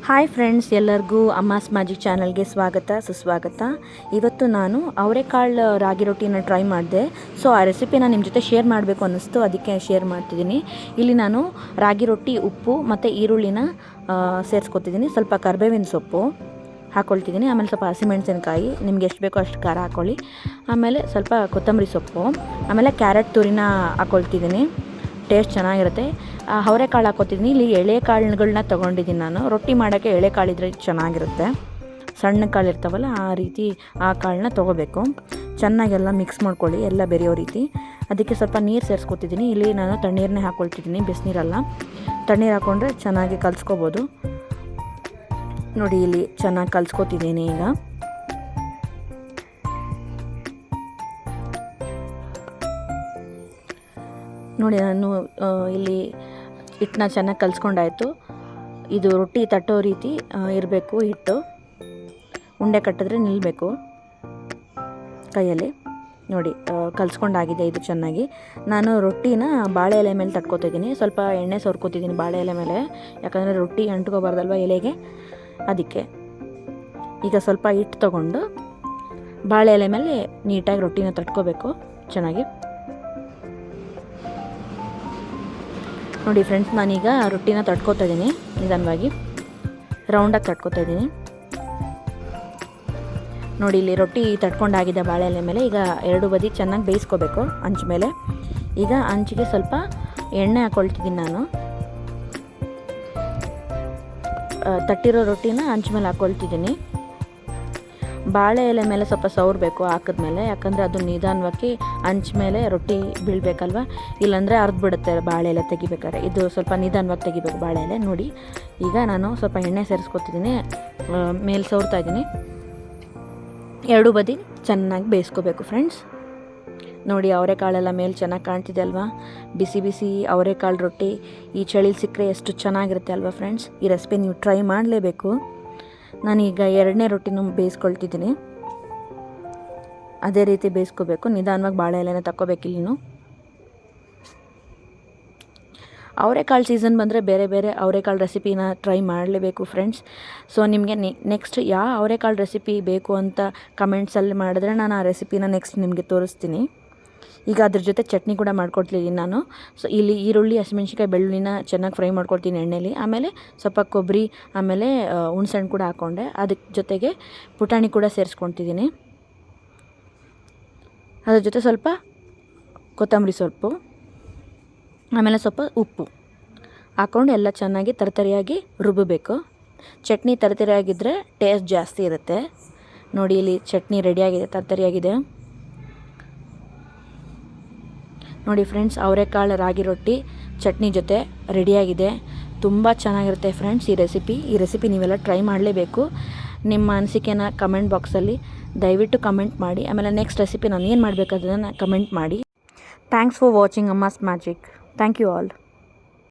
Hi friends, ಎಲ್ಲರಿಗೂ ಅಮ್ಮಾಸ್ magic ಚಾನಲ್ಗೆ ಸ್ವಾಗತ ಸುಸ್ವಾಗತ. ಇವತ್ತು ನಾನು ಅವರೆಕಾಳು ರಾಗಿ ರೊಟ್ಟಿನ ಟ್ರೈ ಮಾಡಿದೆ. ಸೊ ಆ ರೆಸಿಪಿನ ನಿಮ್ಮ ಜೊತೆ ಶೇರ್ ಮಾಡಬೇಕು ಅನ್ನಿಸ್ತು, ಅದಕ್ಕೆ ಶೇರ್ ಮಾಡ್ತಿದ್ದೀನಿ. ಇಲ್ಲಿ ನಾನು ರಾಗಿ ರೊಟ್ಟಿ, ಉಪ್ಪು ಮತ್ತು ಈರುಳ್ಳಿನ ಸೇರಿಸ್ಕೊತಿದ್ದೀನಿ. ಸ್ವಲ್ಪ ಕರಿಬೇವಿನ ಸೊಪ್ಪು ಹಾಕ್ಕೊಳ್ತಿದ್ದೀನಿ. ಆಮೇಲೆ ಸ್ವಲ್ಪ ಹಸಿಮೆಣಸಿನಕಾಯಿ, ನಿಮ್ಗೆ ಎಷ್ಟು ಬೇಕೋ ಅಷ್ಟು ಖಾರ ಹಾಕ್ಕೊಳ್ಳಿ. ಆಮೇಲೆ ಸ್ವಲ್ಪ ಕೊತ್ತಂಬರಿ ಸೊಪ್ಪು, ಆಮೇಲೆ ಕ್ಯಾರೆಟ್ ತುರಿನ ಹಾಕ್ಕೊಳ್ತಿದ್ದೀನಿ. ಟೇಸ್ಟ್ ಚೆನ್ನಾಗಿರುತ್ತೆ. ಅವರೆಕಾಳು ಹಾಕ್ಕೊತಿದ್ದೀನಿ. ಇಲ್ಲಿ ಎಳೆ ಕಾಳುಗಳನ್ನ ತೊಗೊಂಡಿದ್ದೀನಿ ನಾನು. ರೊಟ್ಟಿ ಮಾಡೋಕ್ಕೆ ಎಳೆ ಕಾಳಿದ್ರೆ ಚೆನ್ನಾಗಿರುತ್ತೆ. ಸಣ್ಣ ಕಾಳು ಇರ್ತಾವಲ್ಲ, ಆ ರೀತಿ ಆ ಕಾಳನ್ನ ತೊಗೋಬೇಕು. ಚೆನ್ನಾಗೆಲ್ಲ ಮಿಕ್ಸ್ ಮಾಡ್ಕೊಳ್ಳಿ, ಎಲ್ಲ ಬೆರೆಯೋ ರೀತಿ. ಅದಕ್ಕೆ ಸ್ವಲ್ಪ ನೀರು ಸೇರಿಸ್ಕೊತಿದ್ದೀನಿ. ಇಲ್ಲಿ ನಾನು ತಣ್ಣೀರನ್ನೇ ಹಾಕ್ಕೊಳ್ತಿದ್ದೀನಿ, ಬಿಸಿನೀರಲ್ಲ. ತಣ್ಣೀರು ಹಾಕ್ಕೊಂಡ್ರೆ ಚೆನ್ನಾಗಿ ಕಲಿಸ್ಕೋಬೋದು. ನೋಡಿ, ಇಲ್ಲಿ ಚೆನ್ನಾಗಿ ಕಲಿಸ್ಕೊತಿದ್ದೀನಿ. ಈಗ ನೋಡಿ, ನಾನು ಇಲ್ಲಿ ಹಿಟ್ಟನ್ನ ಚೆನ್ನಾಗಿ ಕಲಿಸ್ಕೊಂಡಾಯಿತು. ಇದು ರೊಟ್ಟಿ ತಟ್ಟೋ ರೀತಿ ಇರಬೇಕು. ಹಿಟ್ಟು ಉಂಡೆ ಕಟ್ಟಿದ್ರೆ ನಿಲ್ಲಬೇಕು ಕೈಯಲ್ಲಿ. ನೋಡಿ, ಕಲಿಸ್ಕೊಂಡಾಗಿದೆ ಇದು ಚೆನ್ನಾಗಿ. ನಾನು ರೊಟ್ಟಿನ ಬಾಳೆ ಎಲೆ ಮೇಲೆ ತಟ್ಕೊತಿದ್ದೀನಿ. ಸ್ವಲ್ಪ ಎಣ್ಣೆ ಸೋರ್ಕೊತಿದ್ದೀನಿ ಬಾಳೆ ಎಲೆ ಮೇಲೆ, ಯಾಕಂದರೆ ರೊಟ್ಟಿ ಅಂಟ್ಕೋಬಾರ್ದಲ್ವ ಎಲೆಗೆ, ಅದಕ್ಕೆ. ಈಗ ಸ್ವಲ್ಪ ಹಿಟ್ಟು ತೊಗೊಂಡು ಬಾಳೆ ಎಲೆ ಮೇಲೆ ನೀಟಾಗಿ ರೊಟ್ಟಿನ ತಟ್ಕೋಬೇಕು ಚೆನ್ನಾಗಿ. ನೋಡಿ ಫ್ರೆಂಡ್ಸ್, ನಾನೀಗ ರೊಟ್ಟಿನ ತಟ್ಕೊತಾ ಇದ್ದೀನಿ. ನಿಧಾನವಾಗಿ ರೌಂಡಾಗಿ ತಟ್ಕೊತಾ ಇದ್ದೀನಿ. ನೋಡಿ, ಇಲ್ಲಿ ರೊಟ್ಟಿ ತಟ್ಕೊಂಡಾಗಿದೆ ಬಾಳೆ ಎಲೆ ಮೇಲೆ. ಈಗ ಎರಡು ಬದಿ ಚೆನ್ನಾಗಿ ಬೇಯಿಸ್ಕೋಬೇಕು ಹಂಚು ಮೇಲೆ. ಈಗ ಹಂಚಿಗೆ ಸ್ವಲ್ಪ ಎಣ್ಣೆ ಹಾಕ್ಕೊಳ್ತಿದ್ದೀನಿ ನಾನು. ತಟ್ಟಿರೋ ರೊಟ್ಟಿನ ಹಂಚು ಮೇಲೆ ಹಾಕ್ಕೊಳ್ತಿದ್ದೀನಿ. ಬಾಳೆ ಎಲೆ ಮೇಲೆ ಸ್ವಲ್ಪ ಸವರಬೇಕು ಹಾಕಿದ್ಮೇಲೆ, ಯಾಕಂದರೆ ಅದು ನಿಧಾನವಾಗಿ ಹಂಚ ಮೇಲೆ ರೊಟ್ಟಿ ಬೀಳಬೇಕಲ್ವ, ಇಲ್ಲಾಂದರೆ ಅರ್ದು ಬಿಡುತ್ತೆ ಬಾಳೆ ಎಲೆ ತೆಗಿಬೇಕಾದ್ರೆ. ಇದು ಸ್ವಲ್ಪ ನಿಧಾನವಾಗಿ ತೆಗಿಬೇಕು ಬಾಳೆ ಎಲೆ. ನೋಡಿ, ಈಗ ನಾನು ಸ್ವಲ್ಪ ಎಣ್ಣೆ ಸೇರಿಸ್ಕೊತಿದ್ದೀನಿ, ಮೇಲೆ ಸವರ್ತಾ ಇದ್ದೀನಿ. ಎರಡು ಬದಿ ಚೆನ್ನಾಗಿ ಬೇಯಿಸ್ಕೋಬೇಕು ಫ್ರೆಂಡ್ಸ್. ನೋಡಿ, ಅವರೆಕಾಳೆಲ್ಲ ಮೇಲೆ ಚೆನ್ನಾಗಿ ಕಾಣ್ತಿದೆ ಅಲ್ವಾ. ಬಿಸಿ ಬಿಸಿ ಅವರೆಕಾಳು ರೊಟ್ಟಿ ಈ ಚಳಿಲಿ ಸಿಕ್ಕರೆ ಎಷ್ಟು ಚೆನ್ನಾಗಿರುತ್ತೆ ಅಲ್ವಾ ಫ್ರೆಂಡ್ಸ್. ಈ ರೆಸಿಪಿ ನೀವು ಟ್ರೈ ಮಾಡಲೇಬೇಕು. ನಾನೀಗ ಎರಡನೇ ರೊಟ್ಟಿನೂ ಬೇಯಿಸ್ಕೊಳ್ತಿದ್ದೀನಿ. ಅದೇ ರೀತಿ ಬೇಯಿಸ್ಕೋಬೇಕು, ನಿಧಾನವಾಗಿ ಬಾಳೆ ಎಲೆನ ತಗೋಬೇಕಿಲ್ಲಿನು. ಅವರೆಕಾಳು ಸೀಸನ್ ಬಂದರೆ ಬೇರೆ ಬೇರೆ ಅವರೆಕಾಳು ರೆಸಿಪಿನ ಟ್ರೈ ಮಾಡಲೇಬೇಕು ಫ್ರೆಂಡ್ಸ್. ಸೊ ನಿಮಗೆ ನೆಕ್ಸ್ಟ್ ಯಾವ ಅವರೆಕಾಳು ರೆಸಿಪಿ ಬೇಕು ಅಂತ ಕಮೆಂಟ್ಸಲ್ಲಿ ಮಾಡಿದ್ರೆ ನಾನು ಆ ರೆಸಿಪಿನ ನೆಕ್ಸ್ಟ್ ನಿಮಗೆ ತೋರಿಸ್ತೀನಿ. ಈಗ ಅದ್ರ ಜೊತೆ ಚಟ್ನಿ ಕೂಡ ಮಾಡ್ಕೊಡ್ತಿದ್ದೀನಿ ನಾನು. ಸೊ ಇಲ್ಲಿ ಈರುಳ್ಳಿ, ಹಸಿಮೆಣ್ಸಿಕಾಯಿ, ಬೆಳ್ಳುಳ್ಳಿನ ಚೆನ್ನಾಗಿ ಫ್ರೈ ಮಾಡ್ಕೊಳ್ತೀನಿ ಎಣ್ಣೆಲಿ. ಆಮೇಲೆ ಸ್ವಲ್ಪ ಕೊಬ್ಬರಿ, ಆಮೇಲೆ ಹುಣ್ಸೆಹಣ್ಣು ಕೂಡ ಹಾಕ್ಕೊಂಡೆ. ಅದಕ್ಕೆ ಜೊತೆಗೆ ಪುಟಾಣಿ ಕೂಡ ಸೇರಿಸ್ಕೊತಿದ್ದೀನಿ. ಅದ್ರ ಜೊತೆ ಸ್ವಲ್ಪ ಕೊತ್ತಂಬರಿ ಸೊಪ್ಪು, ಆಮೇಲೆ ಸ್ವಲ್ಪ ಉಪ್ಪು ಹಾಕ್ಕೊಂಡು ಎಲ್ಲ ಚೆನ್ನಾಗಿ ತರತರಿಯಾಗಿ ರುಬ್ಬಬೇಕು. ಚಟ್ನಿ ತರತರಿಯಾಗಿದ್ದರೆ ಟೇಸ್ಟ್ ಜಾಸ್ತಿ ಇರುತ್ತೆ. ನೋಡಿ, ಇಲ್ಲಿ ಚಟ್ನಿ ರೆಡಿಯಾಗಿದೆ, ತರತರಿಯಾಗಿದೆ. ನೋಡಿ ಫ್ರೆಂಡ್ಸ್, ಅವರೆಕಾಳು ರಾಗಿ ರೊಟ್ಟಿ ಚಟ್ನಿ ಜೊತೆ ರೆಡಿಯಾಗಿದೆ. ತುಂಬ ಚೆನ್ನಾಗಿರುತ್ತೆ ಫ್ರೆಂಡ್ಸ್ ಈ ರೆಸಿಪಿ ನೀವೆಲ್ಲ ಟ್ರೈ ಮಾಡಲೇಬೇಕು. ನಿಮ್ಮ ಅನಿಸಿಕೆನ ಕಮೆಂಟ್ ಬಾಕ್ಸಲ್ಲಿ ದಯವಿಟ್ಟು ಕಮೆಂಟ್ ಮಾಡಿ. ಆಮೇಲೆ ನೆಕ್ಸ್ಟ್ ರೆಸಿಪಿ ನಾನು ಏನು ಮಾಡಬೇಕಂತದನ್ನು ಕಮೆಂಟ್ ಮಾಡಿ. Thanks for watching Amma's magic. Thank you all.